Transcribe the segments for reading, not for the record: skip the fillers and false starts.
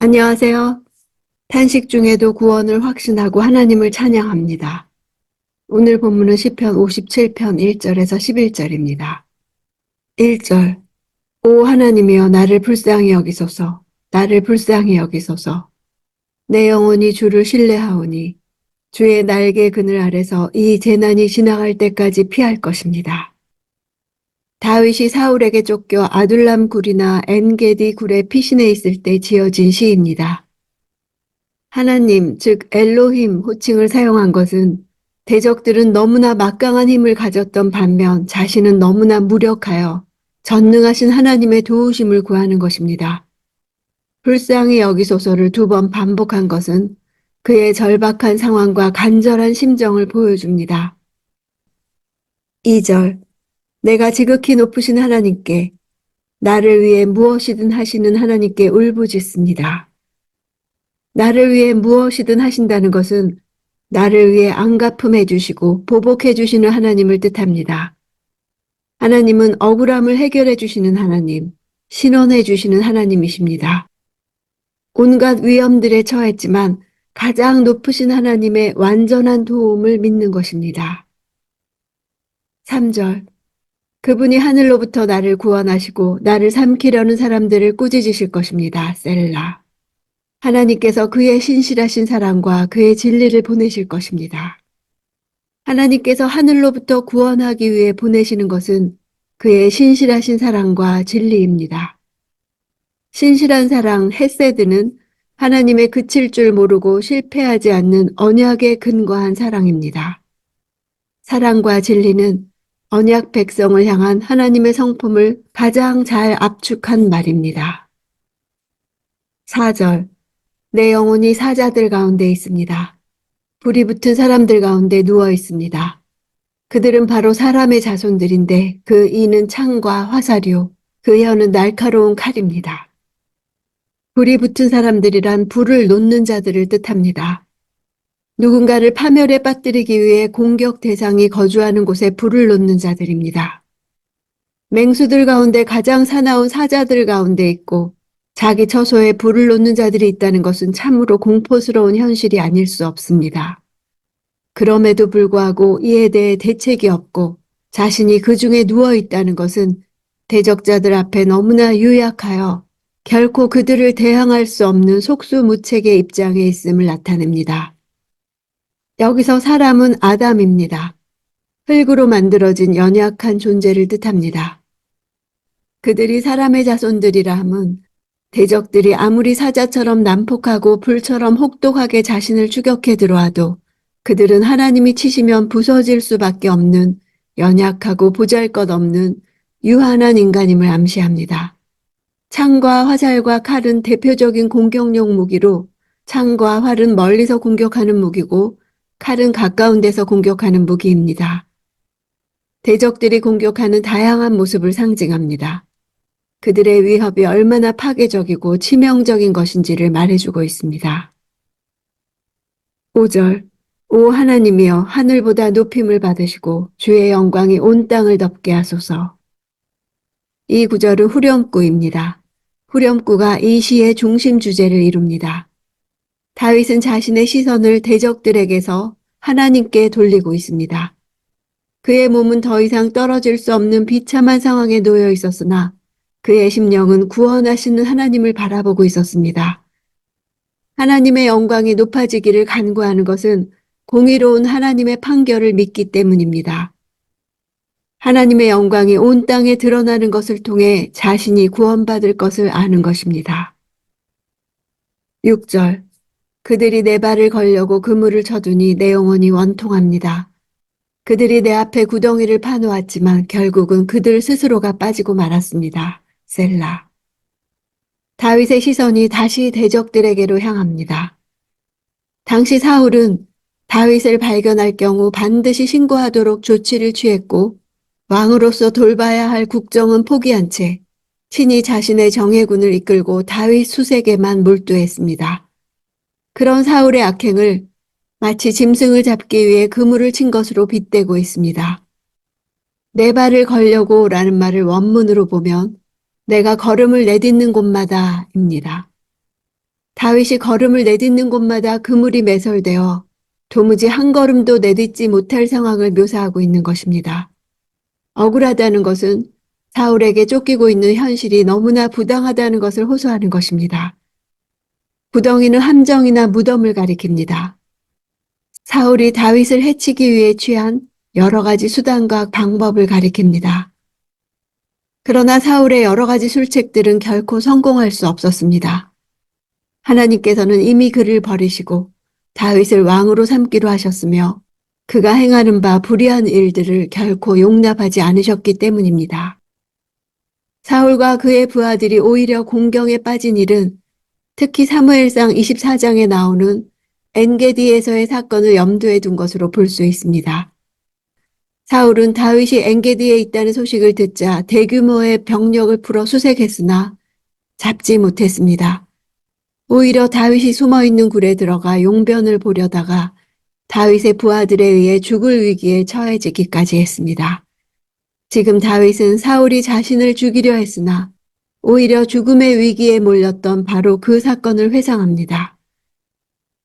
안녕하세요. 탄식 중에도 구원을 확신하고 하나님을 찬양합니다. 오늘 본문은 시편 57편 1절에서 11절입니다. 1절. 오 하나님이여 나를 불쌍히 여기소서. 나를 불쌍히 여기소서. 내 영혼이 주를 신뢰하오니 주의 날개 그늘 아래서 이 재난이 지나갈 때까지 피할 것입니다. 다윗이 사울에게 쫓겨 아둘람 굴이나 엔게디 굴에 피신해 있을 때 지어진 시입니다. 하나님, 즉 엘로힘 호칭을 사용한 것은 대적들은 너무나 막강한 힘을 가졌던 반면 자신은 너무나 무력하여 전능하신 하나님의 도우심을 구하는 것입니다. 불쌍히 여기소서를 2번 반복한 것은 그의 절박한 상황과 간절한 심정을 보여줍니다. 2절. 내가 지극히 높으신 하나님께 나를 위해 무엇이든 하시는 하나님께 울부짖습니다. 나를 위해 무엇이든 하신다는 것은 나를 위해 안갚음해 주시고 보복해 주시는 하나님을 뜻합니다. 하나님은 억울함을 해결해 주시는 하나님, 신원해 주시는 하나님이십니다. 온갖 위험들에 처했지만 가장 높으신 하나님의 완전한 도움을 믿는 것입니다. 3절. 그분이 하늘로부터 나를 구원하시고 나를 삼키려는 사람들을 꾸짖으실 것입니다. 셀라. 하나님께서 그의 신실하신 사랑과 그의 진리를 보내실 것입니다. 하나님께서 하늘로부터 구원하기 위해 보내시는 것은 그의 신실하신 사랑과 진리입니다. 신실한 사랑 헤세드는 하나님의 그칠 줄 모르고 실패하지 않는 언약에 근거한 사랑입니다. 사랑과 진리는 언약 백성을 향한 하나님의 성품을 가장 잘 압축한 말입니다. 4절. 내 영혼이 사자들 가운데 있습니다. 불이 붙은 사람들 가운데 누워 있습니다. 그들은 바로 사람의 자손들인데 그 이는 창과 화살이요 그 혀는 날카로운 칼입니다. 불이 붙은 사람들이란 불을 놓는 자들을 뜻합니다. 누군가를 파멸에 빠뜨리기 위해 공격 대상이 거주하는 곳에 불을 놓는 자들입니다. 맹수들 가운데 가장 사나운 사자들 가운데 있고 자기 처소에 불을 놓는 자들이 있다는 것은 참으로 공포스러운 현실이 아닐 수 없습니다. 그럼에도 불구하고 이에 대해 대책이 없고 자신이 그 중에 누워 있다는 것은 대적자들 앞에 너무나 유약하여 결코 그들을 대항할 수 없는 속수무책의 입장에 있음을 나타냅니다. 여기서 사람은 아담입니다. 흙으로 만들어진 연약한 존재를 뜻합니다. 그들이 사람의 자손들이라 함은 대적들이 아무리 사자처럼 난폭하고 불처럼 혹독하게 자신을 추격해 들어와도 그들은 하나님이 치시면 부서질 수밖에 없는 연약하고 보잘것없는 유한한 인간임을 암시합니다. 창과 화살과 칼은 대표적인 공격용 무기로 창과 활은 멀리서 공격하는 무기고 칼은 가까운 데서 공격하는 무기입니다. 대적들이 공격하는 다양한 모습을 상징합니다. 그들의 위협이 얼마나 파괴적이고 치명적인 것인지를 말해주고 있습니다. 5절. 오 하나님이여 하늘보다 높임을 받으시고 주의 영광이 온 땅을 덮게 하소서. 이 구절은 후렴구입니다. 후렴구가 이 시의 중심 주제를 이룹니다. 다윗은 자신의 시선을 대적들에게서 하나님께 돌리고 있습니다. 그의 몸은 더 이상 떨어질 수 없는 비참한 상황에 놓여 있었으나 그의 심령은 구원하시는 하나님을 바라보고 있었습니다. 하나님의 영광이 높아지기를 간구하는 것은 공의로운 하나님의 판결을 믿기 때문입니다. 하나님의 영광이 온 땅에 드러나는 것을 통해 자신이 구원받을 것을 아는 것입니다. 6절. 그들이 내 발을 걸려고 그물을 쳐두니 내 영혼이 원통합니다. 그들이 내 앞에 구덩이를 파놓았지만 결국은 그들 스스로가 빠지고 말았습니다. 셀라. 다윗의 시선이 다시 대적들에게로 향합니다. 당시 사울은 다윗을 발견할 경우 반드시 신고하도록 조치를 취했고 왕으로서 돌봐야 할 국정은 포기한 채 친히 자신의 정예군을 이끌고 다윗 수색에만 몰두했습니다. 그런 사울의 악행을 마치 짐승을 잡기 위해 그물을 친 것으로 빗대고 있습니다. 내 발을 걸려고 라는 말을 원문으로 보면 내가 걸음을 내딛는 곳마다입니다. 다윗이 걸음을 내딛는 곳마다 그물이 매설되어 도무지 한 걸음도 내딛지 못할 상황을 묘사하고 있는 것입니다. 억울하다는 것은 사울에게 쫓기고 있는 현실이 너무나 부당하다는 것을 호소하는 것입니다. 구덩이는 함정이나 무덤을 가리킵니다. 사울이 다윗을 해치기 위해 취한 여러 가지 수단과 방법을 가리킵니다. 그러나 사울의 여러 가지 술책들은 결코 성공할 수 없었습니다. 하나님께서는 이미 그를 버리시고 다윗을 왕으로 삼기로 하셨으며 그가 행하는 바 불의한 일들을 결코 용납하지 않으셨기 때문입니다. 사울과 그의 부하들이 오히려 공경에 빠진 일은 특히 사무엘상 24장에 나오는 엔게디에서의 사건을 염두에 둔 것으로 볼 수 있습니다. 사울은 다윗이 엔게디에 있다는 소식을 듣자 대규모의 병력을 풀어 수색했으나 잡지 못했습니다. 오히려 다윗이 숨어있는 굴에 들어가 용변을 보려다가 다윗의 부하들에 의해 죽을 위기에 처해지기까지 했습니다. 지금 다윗은 사울이 자신을 죽이려 했으나 오히려 죽음의 위기에 몰렸던 바로 그 사건을 회상합니다.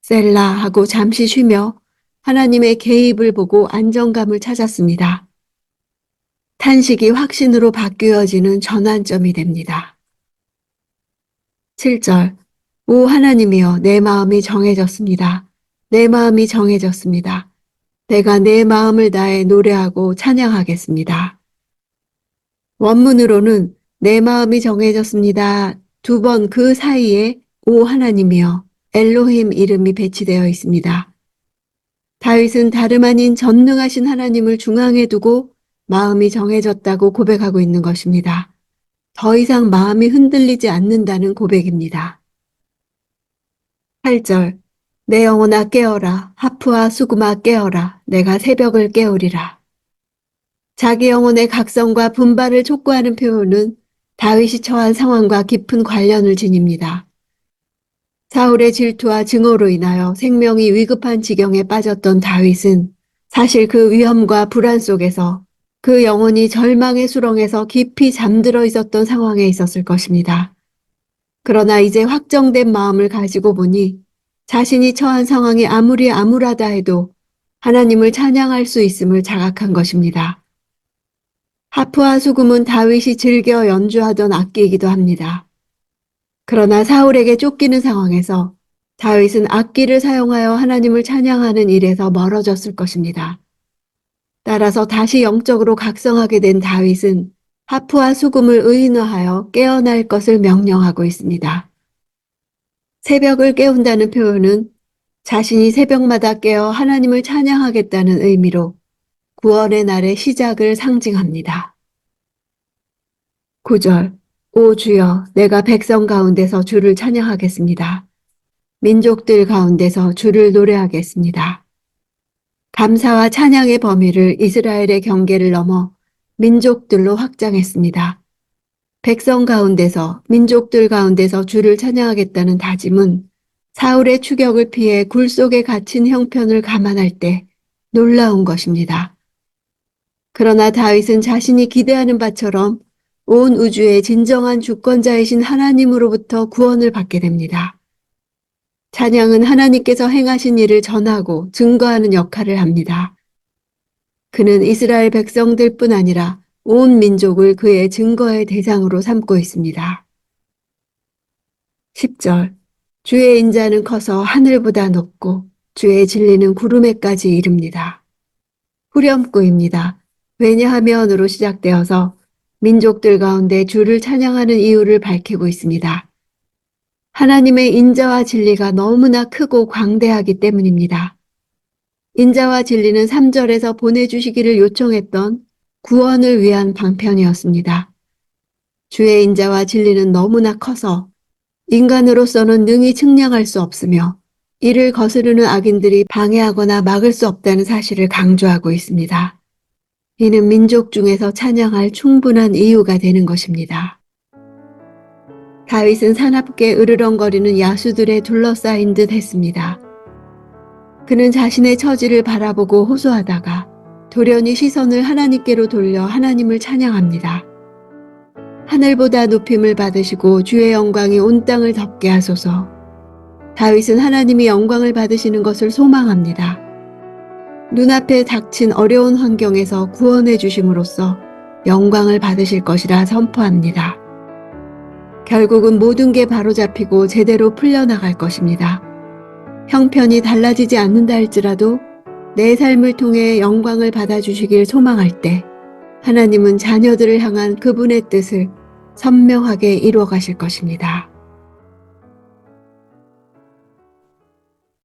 셀라 하고 잠시 쉬며 하나님의 개입을 보고 안정감을 찾았습니다. 탄식이 확신으로 바뀌어지는 전환점이 됩니다. 7절 오 하나님이여 내 마음이 정해졌습니다. 내 마음이 정해졌습니다. 내가 내 마음을 다해 노래하고 찬양하겠습니다. 원문으로는 내 마음이 정해졌습니다. 두 번 그 사이에 오 하나님이여 엘로힘 이름이 배치되어 있습니다. 다윗은 다름 아닌 전능하신 하나님을 중앙에 두고 마음이 정해졌다고 고백하고 있는 것입니다. 더 이상 마음이 흔들리지 않는다는 고백입니다. 8절 내 영혼아 깨어라 하프와 수금아 깨어라 내가 새벽을 깨우리라. 자기 영혼의 각성과 분발을 촉구하는 표현은 다윗이 처한 상황과 깊은 관련을 지닙니다. 사울의 질투와 증오로 인하여 생명이 위급한 지경에 빠졌던 다윗은 사실 그 위험과 불안 속에서 그 영혼이 절망의 수렁에서 깊이 잠들어 있었던 상황에 있었을 것입니다. 그러나 이제 확정된 마음을 가지고 보니 자신이 처한 상황이 아무리 암울하다 해도 하나님을 찬양할 수 있음을 자각한 것입니다. 하프와 수금은 다윗이 즐겨 연주하던 악기이기도 합니다. 그러나 사울에게 쫓기는 상황에서 다윗은 악기를 사용하여 하나님을 찬양하는 일에서 멀어졌을 것입니다. 따라서 다시 영적으로 각성하게 된 다윗은 하프와 수금을 의인화하여 깨어날 것을 명령하고 있습니다. 새벽을 깨운다는 표현은 자신이 새벽마다 깨어 하나님을 찬양하겠다는 의미로 구원의 날의 시작을 상징합니다. 9절 오 주여 내가 백성 가운데서 주를 찬양하겠습니다. 민족들 가운데서 주를 노래하겠습니다. 감사와 찬양의 범위를 이스라엘의 경계를 넘어 민족들로 확장했습니다. 백성 가운데서 민족들 가운데서 주를 찬양하겠다는 다짐은 사울의 추격을 피해 굴 속에 갇힌 형편을 감안할 때 놀라운 것입니다. 그러나 다윗은 자신이 기대하는 바처럼 온 우주의 진정한 주권자이신 하나님으로부터 구원을 받게 됩니다. 찬양은 하나님께서 행하신 일을 전하고 증거하는 역할을 합니다. 그는 이스라엘 백성들뿐 아니라 온 민족을 그의 증거의 대상으로 삼고 있습니다. 10절 주의 인자는 커서 하늘보다 높고 주의 진리는 구름에까지 이릅니다. 후렴구입니다. 왜냐하면으로 시작되어서 민족들 가운데 주를 찬양하는 이유를 밝히고 있습니다. 하나님의 인자와 진리가 너무나 크고 광대하기 때문입니다. 인자와 진리는 3절에서 보내주시기를 요청했던 구원을 위한 방편이었습니다. 주의 인자와 진리는 너무나 커서 인간으로서는 능히 측량할 수 없으며 이를 거스르는 악인들이 방해하거나 막을 수 없다는 사실을 강조하고 있습니다. 이는 민족 중에서 찬양할 충분한 이유가 되는 것입니다. 다윗은 사납게 으르렁거리는 야수들에 둘러싸인 듯 했습니다. 그는 자신의 처지를 바라보고 호소하다가 돌연히 시선을 하나님께로 돌려 하나님을 찬양합니다. 하늘보다 높임을 받으시고 주의 영광이 온 땅을 덮게 하소서. 다윗은 하나님이 영광을 받으시는 것을 소망합니다. 눈앞에 닥친 어려운 환경에서 구원해 주심으로써 영광을 받으실 것이라 선포합니다. 결국은 모든 게 바로잡히고 제대로 풀려나갈 것입니다. 형편이 달라지지 않는다 할지라도 내 삶을 통해 영광을 받아주시길 소망할 때 하나님은 자녀들을 향한 그분의 뜻을 선명하게 이루어 가실 것입니다.